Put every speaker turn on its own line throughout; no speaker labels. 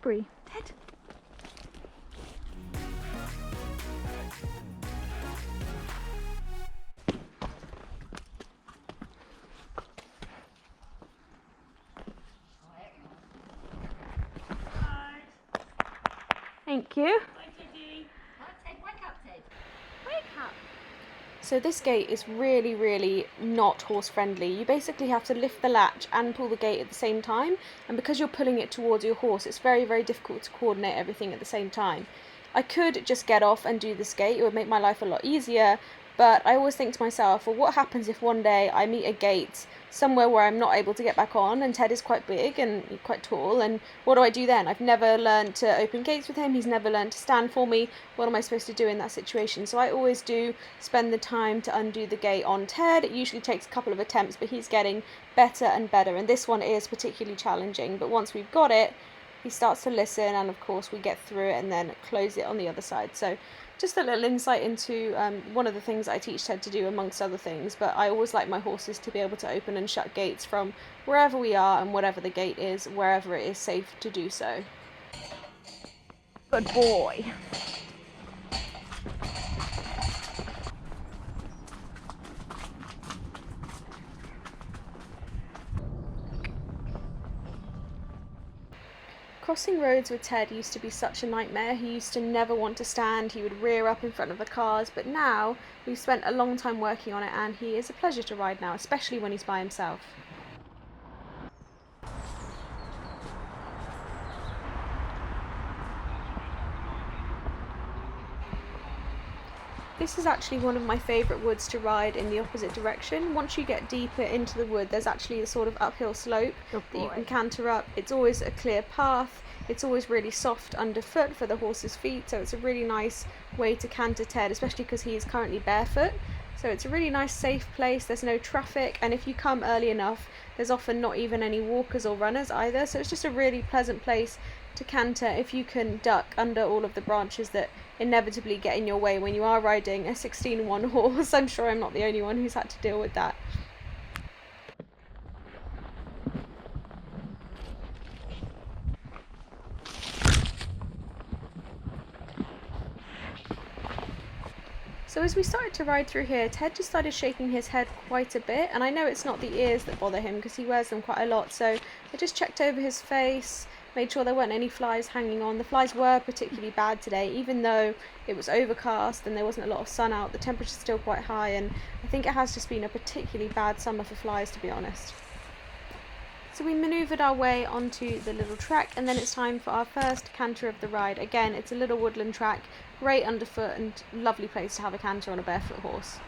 Blackberry. Ted. Thank you. So this gate is really not horse friendly. You basically have to lift the latch and pull the gate at the same time, and because you're pulling it towards your horse, it's very difficult to coordinate everything at the same time. I could just get off and do this gate, it would make my life a lot easier, but I always think to myself, well, what happens if one day I meet a gate somewhere where I'm not able to get back on, and Ted is quite big and quite tall, and what do I do then? I've never learned to open gates with him, he's never learned to stand for me. What am I supposed to do in that situation? So I always do spend the time to undo the gate on Ted. It usually takes a couple of attempts, but he's getting better and better, and this one is particularly challenging, but once we've got it, he starts to listen, and of course we get through it and then close it on the other side. So just a little insight into one of the things I teach Ted to do amongst other things, but I always like my horses to be able to open and shut gates from wherever we are and whatever the gate is, wherever it is safe to do so. Good boy. Crossing roads with Ted used to be such a nightmare. He used to never want to stand, he would rear up in front of the cars, but now we've spent a long time working on it and he is a pleasure to ride now, especially when he's by himself. This is actually one of my favourite woods to ride in the opposite direction. Once you get deeper into the wood, there's actually a sort of uphill slope that you can canter up. It's always a clear path, it's always really soft underfoot for the horse's feet, so it's a really nice way to canter Ted, especially because he is currently barefoot. So it's a really nice safe place, there's no traffic, and if you come early enough, there's often not even any walkers or runners either, so it's just a really pleasant place to canter if you can duck under all of the branches that inevitably get in your way when you are riding a 16-1 horse. I'm sure I'm not the only one who's had to deal with that. So as we started to ride through here, Ted just started shaking his head quite a bit, and I know it's not the ears that bother him because he wears them quite a lot, so I just checked over his face, made sure there weren't any flies hanging on. The flies were particularly bad today, even though it was overcast and there wasn't a lot of sun out, the temperature's still quite high, and I think it has just been a particularly bad summer for flies, to be honest. So we manoeuvred our way onto the little track, and then it's time for our first canter of the ride. Again, it's a little woodland track, great underfoot and lovely place to have a canter on a barefoot horse.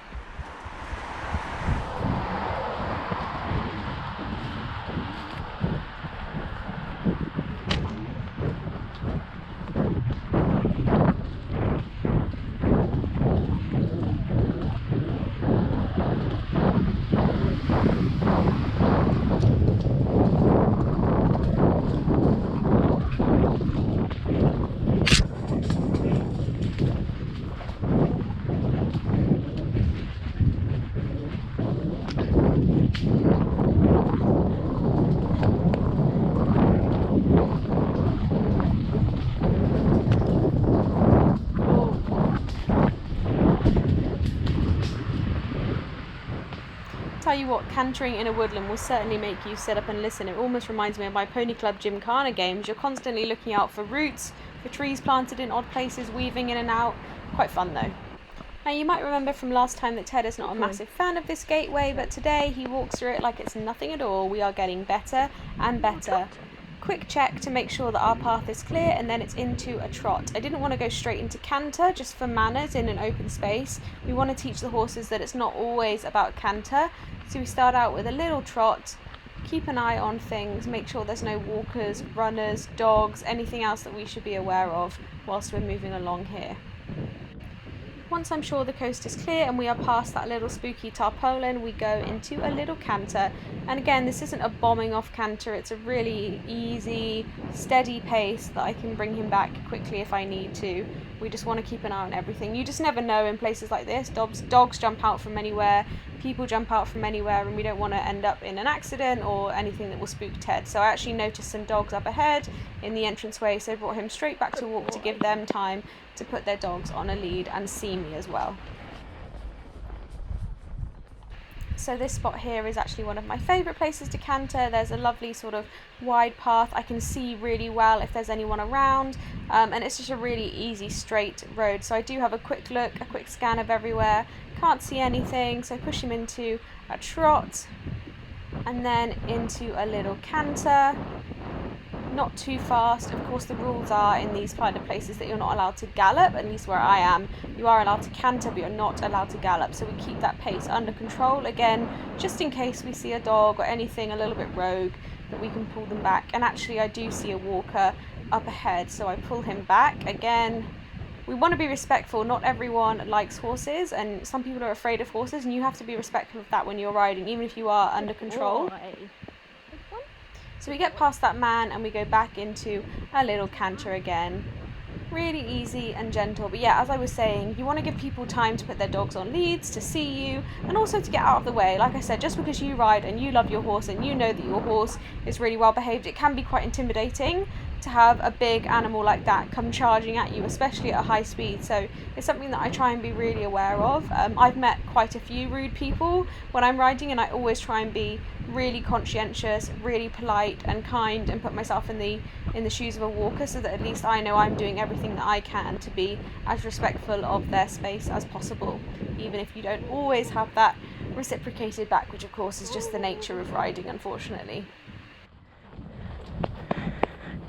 Tell you what, cantering in a woodland will certainly make you sit up and listen. It almost reminds me of my Pony Club Gymkhana games. You're constantly looking out for roots, for trees planted in odd places, weaving in and out. Quite fun though. Now you might remember from last time that Ted is not a massive fan of this gateway, but today he walks through it like it's nothing at all. We are getting better and better. Quick check to make sure that our path is clear, and then it's into a trot. I didn't want to go straight into canter just for manners in an open space. We want to teach the horses that it's not always about canter. So we start out with a little trot, keep an eye on things, make sure there's no walkers, runners, dogs, anything else that we should be aware of whilst we're moving along here. Once I'm sure the coast is clear and we are past that little spooky tarpaulin, we go into a little canter. And again, this isn't a bombing off canter, it's a really easy, steady pace that I can bring him back quickly if I need to. We just want to keep an eye on everything. You just never know in places like this. Dogs jump out from anywhere. people jump out from anywhere and we don't want to end up in an accident or anything that will spook Ted. So I actually noticed some dogs up ahead in the entranceway, so I brought him straight back to walk to give them time to put their dogs on a lead and see me as well. So this spot here is actually one of my favourite places to canter. There's a lovely sort of wide path. I can see really well if there's anyone around, and it's just a really easy straight road. So I do have a quick look, a quick scan of everywhere. Can't see anything, so push him into a trot and then into a little canter. Not too fast. Of course, the rules are in these kind of places that you're not allowed to gallop, at least where I am. You are allowed to canter, but you're not allowed to gallop. So we keep that pace under control, again, just in case we see a dog or anything a little bit rogue, that we can pull them back. And actually, I do see a walker up ahead, so I pull him back. Again, we want to be respectful. Not everyone likes horses, and some people are afraid of horses, and you have to be respectful of that when you're riding, even if you are under control. So we get past that man and we go back into a little canter again. Really easy and gentle. But yeah, as I was saying, you want to give people time to put their dogs on leads, to see you, and also to get out of the way. Like I said, just because you ride and you love your horse and you know that your horse is really well behaved, it can be quite intimidating to have a big animal like that come charging at you, especially at a high speed. So it's something that I try and be really aware of. I've met quite a few rude people when I'm riding, and I always try and be really conscientious, really polite and kind, and put myself in the shoes of a walker, so that at least I know I'm doing everything that I can to be as respectful of their space as possible, even if you don't always have that reciprocated back, which of course is just the nature of riding, unfortunately.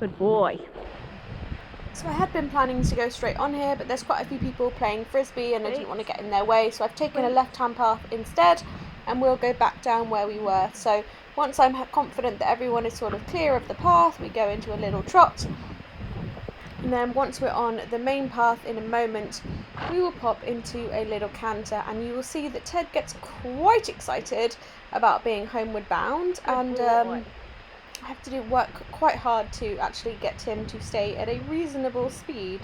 Good boy.
So I had been planning to go straight on here, but there's quite a few people playing frisbee and I didn't want to get in their way, so I've taken a left-hand path instead, and we'll go back down where we were. So once I'm confident that everyone is sort of clear of the path, we go into a little trot, and then once we're on the main path in a moment, we will pop into a little canter, and you will see that Ted gets quite excited about being homeward bound, and I have to work quite hard to actually get him to stay at a reasonable speed.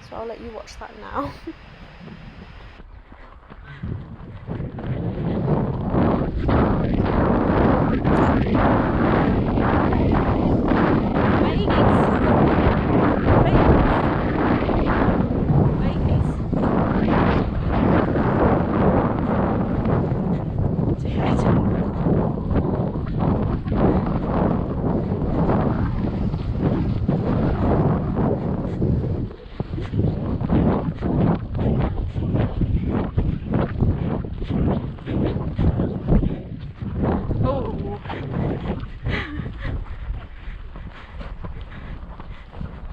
So I'll let you watch that now.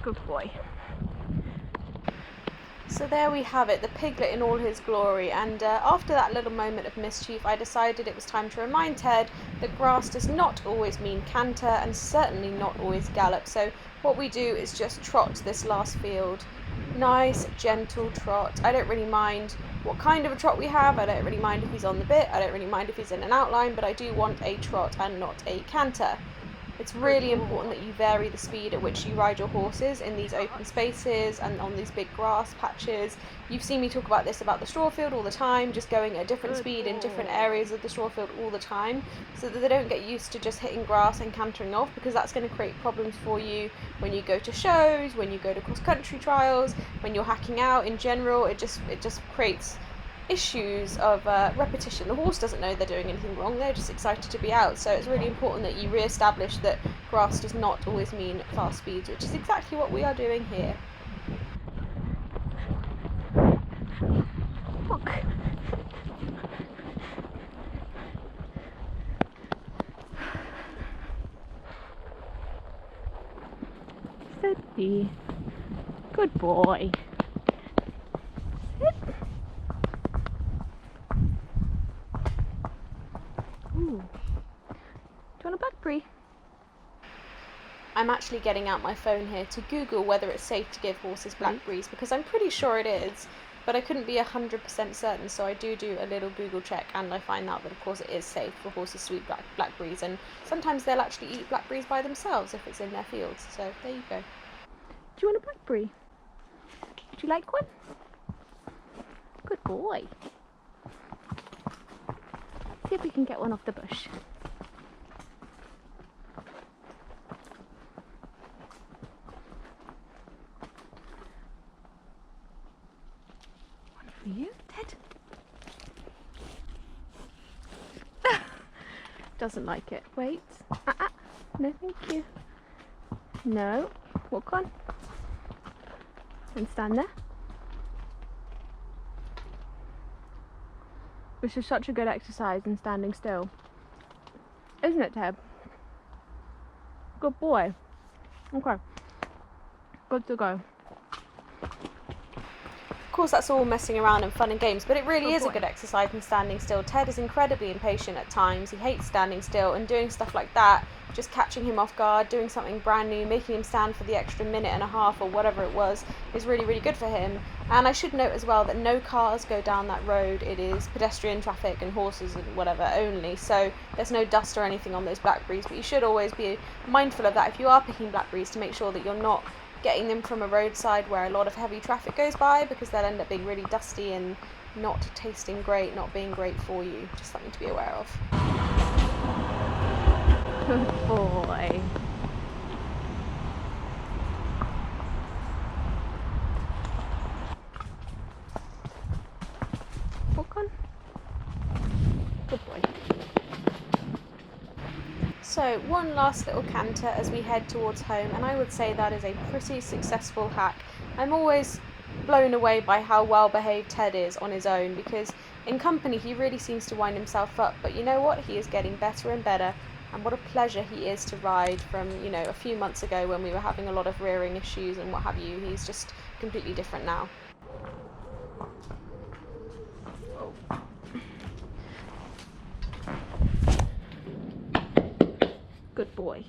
Good boy.
So there we have it, the piglet in all his glory, and after that little moment of mischief, I decided it was time to remind Ted that grass does not always mean canter, and certainly not always gallop. So what we do is just trot this last field. Nice, gentle trot. I don't really mind what kind of a trot we have, I don't really mind if he's on the bit, I don't really mind if he's in an outline, but I do want a trot and not a canter. It's really important that you vary the speed at which you ride your horses in these open spaces and on these big grass patches. You've seen me talk about this about the straw field all the time, just going at a different speed in different areas of the straw field all the time, so that they don't get used to just hitting grass and cantering off, because that's going to create problems for you when you go to shows, when you go to cross-country trials, when you're hacking out in general. It just creates issues of repetition. The horse doesn't know they're doing anything wrong, they're just excited to be out. So it's really important that you re-establish that grass does not always mean fast speeds, which is exactly what we are doing here.
Look. Steady. Good boy. Sit. Ooh. Do you want a Blackberry?
I'm actually getting out my phone here to Google whether it's safe to give horses blackberries, because I'm pretty sure it is, but I couldn't be 100% certain, so I do a little Google check, and I find out that of course it is safe for horses to eat blackberries, and sometimes they'll actually eat blackberries by themselves if it's in their fields, so there you go.
Do you want a Blackberry? Would you like one? Good boy. See if we can get one off the bush. One for you, Ted. Doesn't like it. Wait. No, thank you. No. Walk on. And stand there. This is such a good exercise in standing still. Isn't it, Ted? Good boy. Okay. Good to go.
Of course, that's all messing around and fun and games, but it really
Good
is a
boy.
good exercise in standing still. Ted is incredibly impatient at times. He hates standing still, and doing stuff like that, just catching him off guard, doing something brand new, making him stand for the extra minute and a half or whatever it was, is really, really good for him. And I should note as well that no cars go down that road. It is pedestrian traffic and horses and whatever only, so there's no dust or anything on those blackberries, but you should always be mindful of that if you are picking blackberries, to make sure that you're not getting them from a roadside where a lot of heavy traffic goes by, because they'll end up being really dusty and not tasting great, not being great for you. Just something to be aware of.
Good boy. Walk on. Good boy.
So one last little canter as we head towards home, and I would say that is a pretty successful hack. I'm always blown away by how well behaved Ted is on his own, because in company he really seems to wind himself up, but you know what, he is getting better and better, and what a pleasure he is to ride from, you know, a few months ago when we were having a lot of rearing issues and what have you. He's just completely different now.
Good boy.